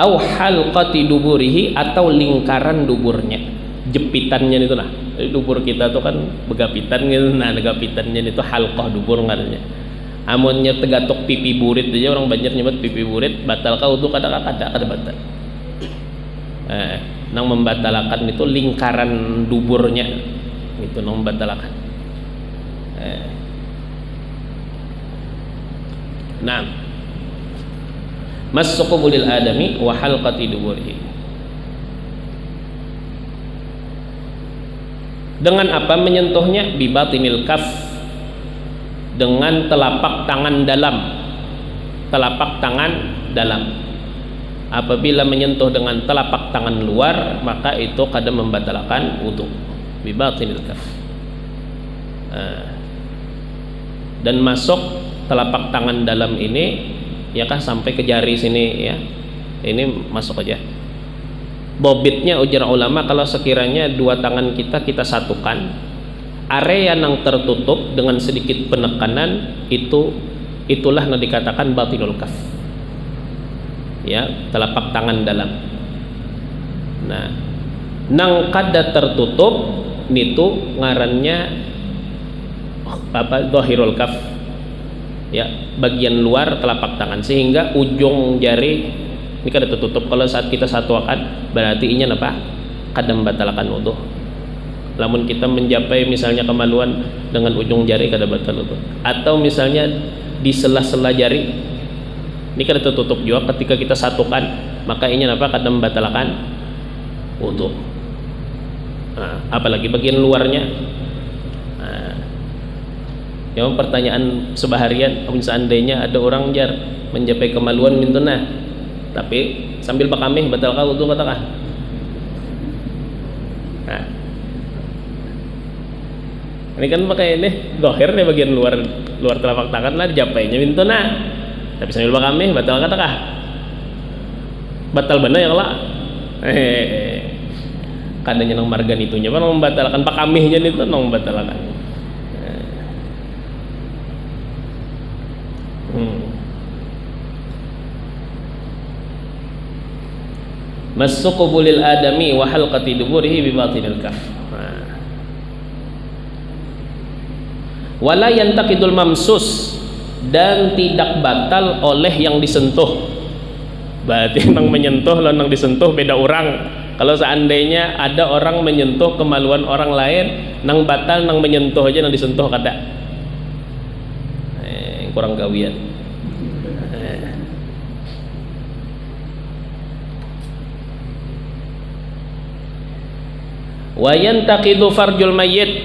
au halqati duburihi, atau lingkaran duburnya, jepitannya itu lah. Dubur kita tuh kan begapitan gitu. Nah, begapitannya itu halqah dubur ngarannya. Amunnya tegatok pipi burit aja orang banyak nyebut pipi burit, batal kau tuh kada batal. Nang membatalkan itu lingkaran duburnya itu nang membatalkan. Nah, massuqubulil adami wa halqati duburihi. Dengan apa menyentuhnya? Bibatinil kaf, dengan telapak tangan dalam. Telapak tangan dalam. Apabila menyentuh dengan telapak tangan luar, maka itu kadang membatalkan wudu. Bibatinil kaf. Dan masuk telapak tangan dalam ini ya kah sampai ke jari sini ya. Ini masuk aja. Bobitnya ujar ulama, kalau sekiranya dua tangan kita satukan, area yang tertutup dengan sedikit penekanan itulah yang dikatakan batinul kaf. Ya, telapak tangan dalam. Nah, nang kada tertutup nitu ngarannya apa? Dhahirul kaf. Ya, bagian luar telapak tangan, sehingga ujung jari ini kada tertutup. Kalau saat kita satuakan berarti inya apa? Kadang membatalkan wudu. Lamun kita mencapai misalnya kemaluan dengan ujung jari kada batal wudu. Atau misalnya di sela-sela jari ini kada tertutup juga, ketika kita satukan maka inya apa? Kadang membatalkan wudu. Nah, apalagi bagian luarnya. Nah, yang pertanyaan sebaharian, seandainya ada orang jar mencapai kemaluan mintuna tapi sambil bakameh batal kau wudu katakan. Nah, ini kan pakai ini dohir nih bagian luar telapak tangan lah dijapainya mintuna tapi sambil bakameh batal katakah. batal bener ya lah. Kadangnya nang margan itunya nang membatalkan pak kamihnya itu nang membatalkan. Massuqubulil adami wa halqati duburihi bi batinil kaf. Wala yantaqidul mamsus, dan tidak batal oleh yang disentuh. Berarti nang menyentuh lawan nang disentuh beda orang. Kalau seandainya ada orang menyentuh kemaluan orang lain, nang batal nang menyentuh aja, nang disentuh kada. Kurang gawian. Wa yantaqidu farjul mayyit,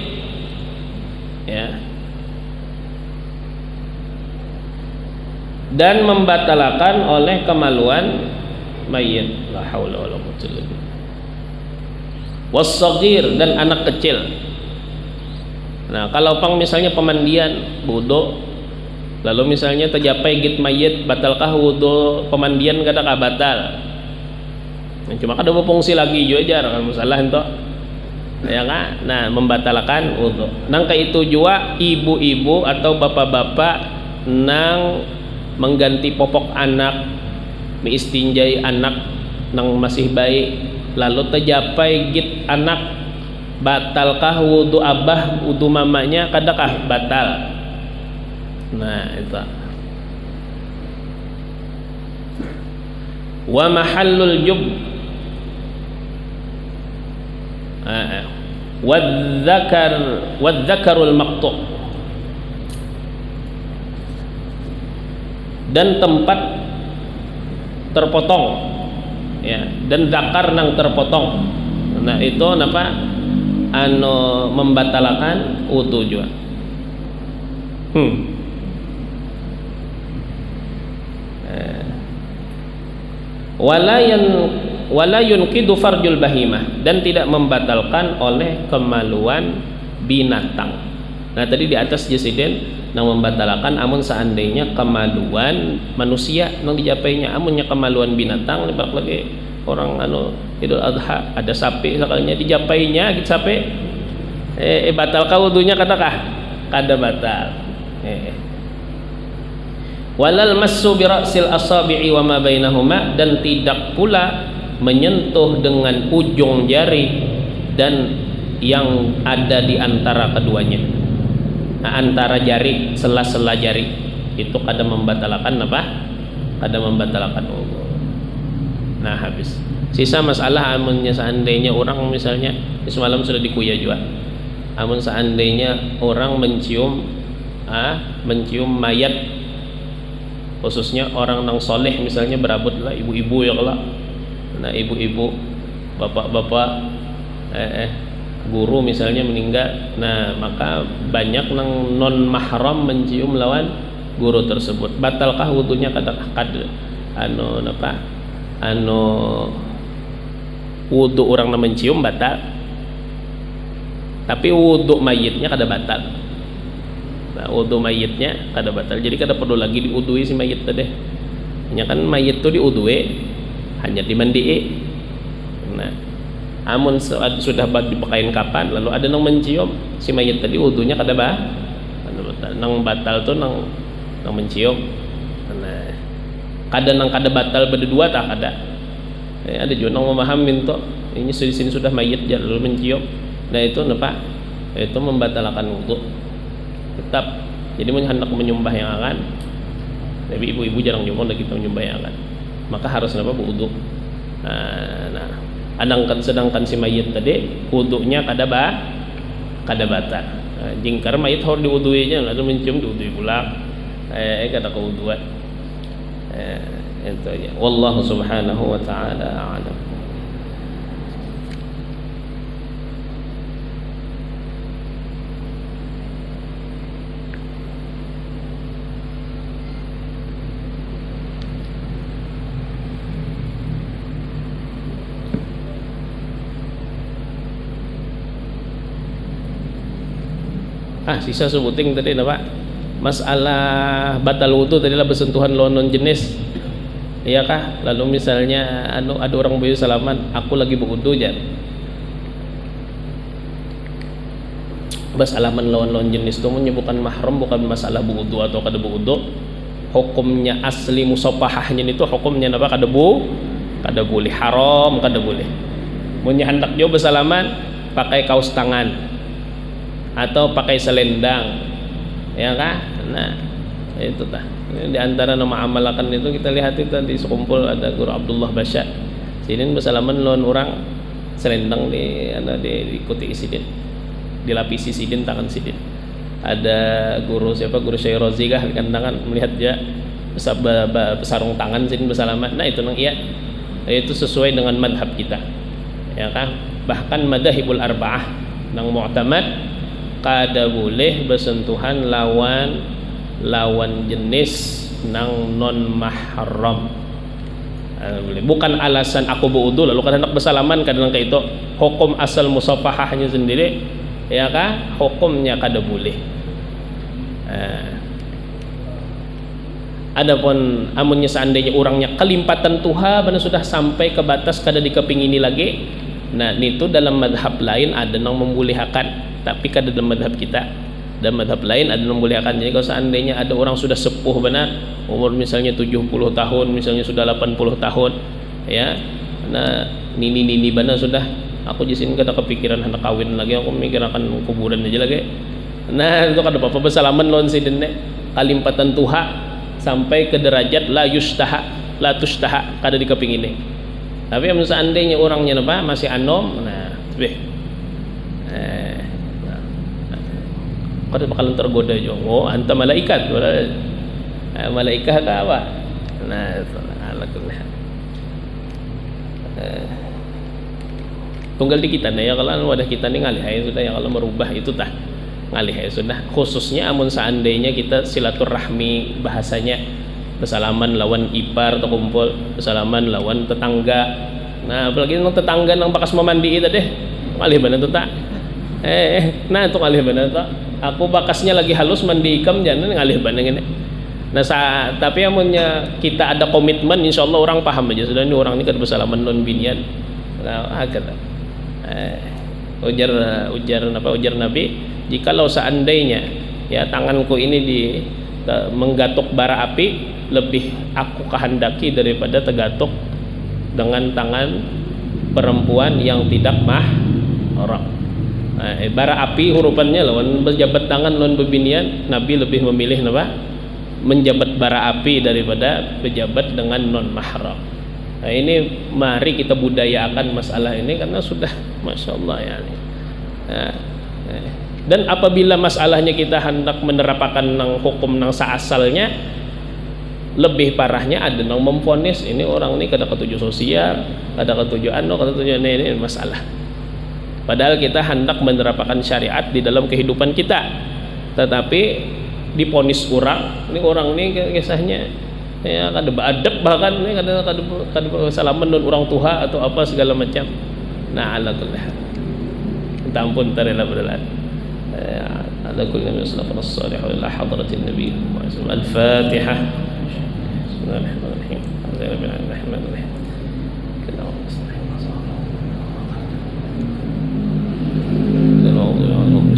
ya, dan membatalkan oleh kemaluan mayit. La haula wala quwwata illa billah. Was-shaghir, dan anak kecil. Nah, kalau pang misalnya pemandian wudu, lalu misalnya terjapai git mayit, batalkah wudu pemandian? Kadang batal. Nah, cuma ada fungsi lagi juga jar kan masalah itu. Ya kan? Nah, membatalkan wudu. Nang kayak itu juga ibu-ibu atau bapak-bapak nang mengganti popok anak, meistinjai anak nang masih bayi, lalu terjapai git anak, batalkah wudu abah, wudu mamanya? Kadakah batal? Nah, itu. Wa mahallul jub, wadzakarul maqtu', dan tempat terpotong, ya, dan zakar nang terpotong. Nah, itu napa anu membatalkan wudu juga. Wala yunqidu farjul bahimah, dan tidak membatalkan oleh kemaluan binatang. Nah, tadi di atas jesiden nang membatalkan amun seandainya kemaluan manusia nang dijapainya, amunnya kemaluan binatang lebak lagi orang anu Idul Adha ada sapi sekalinya dijapainya gitu sapi, batal wudunya katakah? Kada batal. Walal massu bi ra'sil asabi'i wa ma bainahuma, dan tidak pula menyentuh dengan ujung jari dan yang ada di antara keduanya. Nah, antara jari, sela-sela jari itu kada membatalkan apa? Kada membatalkan wudu. Nah, habis. Sisa masalah amunnya seandainya orang misalnya semalam sudah dikuya juga. Amun seandainya orang mencium mayat, khususnya orang nang soleh misalnya berabut lah ibu-ibu ya kalau. Nah, ibu-ibu, bapak-bapak, guru misalnya meninggal, nah maka banyak nang non mahram mencium lawan guru tersebut. Batalkah wudunya? Wudu orang nang mencium batal, tapi wudu mayitnya kada batal. Nah, wudu mayitnya kada batal, jadi kada perlu lagi diudui si mayit tadi. Hanya kan mayit tu diudui hanya dimandii. Nah, amun sudah dipakain kapan lalu ada nang mencium si mayit tadi, wudunya kada batal. Nang batal tu nang mencium. Nah, kada batal berdua tak ada. Ada juga nang memahamin tu ini di sini sudah mayit lalu mencium. Nah, itu napa? Itu membatalkan wudu tetap. Jadi hendak menyembah yang akan, tapi ibu-ibu jarang nyumbang lagi menyembah yang akan, maka harus napa? Wudu. Nah, sedangkan si mayit tadi wudunya kada batal. Jingkar mayit harus diwuduinya, lalu mencium diwudui pula. Kada kewuduan. Itu ya. Wallahu subhanahu wa ta'ala a'lam. Sisa sebuting tadi apa? Masalah batal wudu tadi lah bersentuhan lawan non jenis. Iya kah? Lalu misalnya ada orang bayu salaman, aku lagi berwudu aja. Salaman lawan-lawan jenis itu bukan mahram, bukan masalah berwudu atau kada berwudu. Hukumnya asli musafahahnya itu hukumnya apa? Kada boleh, haram, kada boleh. Mun hendak jo bersalaman pakai kaos tangan atau pakai selendang, ya kah? Nah, itu tah. Di antara nama amalakan itu kita lihat itu di sekumpul ada Guru Abdullah Basyar. Sidin bersalaman lawan orang selendang diikuti sidin, dilapisi sidin tangan sidin. Ada guru Syekh Rozi kah kan tangan melihat dia besarung tangan sidin bersalaman. Nah itu nang iya, itu sesuai dengan madhab kita, ya kan? Bahkan madhahibul arba'ah nang mu'tamad kada boleh bersentuhan lawan jenis nang non mahram. Bukan alasan aku berwudu lalu kan hendak bersalaman kadang kayak itu. Hukum asal musafahahnya sendiri, ya kan? Hukumnya kada boleh. Adapun amunnya seandainya orangnya kelimpatan tuha benar sudah sampai ke batas kada dikepingini lagi, nah itu dalam madhab lain ada yang membolehkan, tapi kada dalam madhab kita. Dalam madhab lain ada yang membolehkan. Jadi kalau seandainya ada orang sudah sepuh benar, umur misalnya 70 tahun, misalnya sudah 80 tahun, ya, nah nini benar sudah, aku di sini kada kepikiran hendak kawin lagi, aku mikir akan kuburan aja lagi. Nah itu kada apa-apa bersalaman lawan sidin kalimpatan tuha sampai ke derajat la tustaha kada dikepingini. Tapi seandainya orangnya apa masih anom, nah kada bakalan tergoda jo. Oh anta malaikat, malaikat ke apa? Nah alhamdulillah. Tunggal di kita ya, kalau wadah kita nih ngalih sudah, ya kalau merubah itu tah ngalih sudah. Khususnya amun seandainya kita silaturahmi, bahasanya bersalaman lawan ipar atau kumpul, bersalaman lawan tetangga. Nah apalagi nang tetangga nang bakas memandi itu deh ngalih bener tuh tak. Nah itu ngalih bener tuh. Aku bakasnya lagi halus mandi ikam jangan ngalih bener ini. Nah tapi amunnya kita ada komitmen, insya Allah orang paham aja sudah ini orang ini kada bersalaman non binian. Nah agak ujar Nabi, jikalau seandainya ya tanganku ini menggatuk bara api, lebih aku kehendaki daripada tergatuk dengan tangan perempuan yang tidak mahram. Bara api hurufannya lawan berjabat tangan lawan bebinian, Nabi lebih memilih apa? Menjabat bara api daripada berjabat dengan non mahram. Nah ini mari kita budayakan masalah ini karena sudah masya Allah ya. Dan apabila masalahnya kita hendak menerapkan nang hukum nang seasalnya, lebih parahnya ada nang memvonis ini orang ini kada ketujuh sosial, kada ketujuh ini masalah. Padahal kita hendak menerapkan syariat di dalam kehidupan kita, tetapi diponis orang ini kisahnya ya kada beradab, bahkan ini kada salaman dengan orang tua atau apa segala macam. Nah ala kulli hal kita ampun tarela berlalu ala kulli min salafus salih ila hadratin nabi al-fatihah. Bismillahirrahmanirrahim. Alhamdulillahirrahmanirrahim.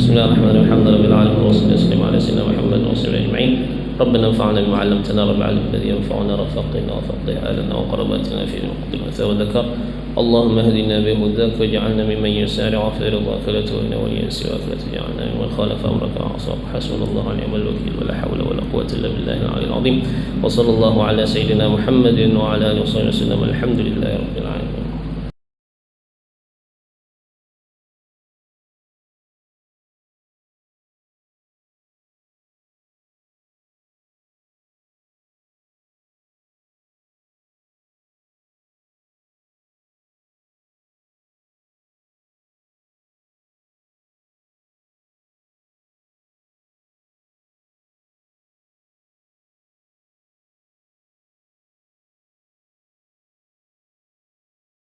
بسم الله الرحمن الرحيم. الحمد لله رب العالمين والصلاه والسلام على سيدنا محمد وصحبه اجمعين. ربنا انفعنا بما علمتنا رب العالمين الذي ينفعنا رفقنا وفقه اهلنا وقرباتنا في المقدمه وذكر. اللهم اهدنا بهداك واجعلنا ممن يسارع في رضاك لا تهنا والياس ولا تجعلنا ممن خالف امرك وعصاك. حسبنا الله ونعم الوكيل ولا حول ولا قوه الا بالله العلي العظيم. وصلى الله على سيدنا محمد وعلى اله وصحبه وسلم. الحمد لله رب العالمين.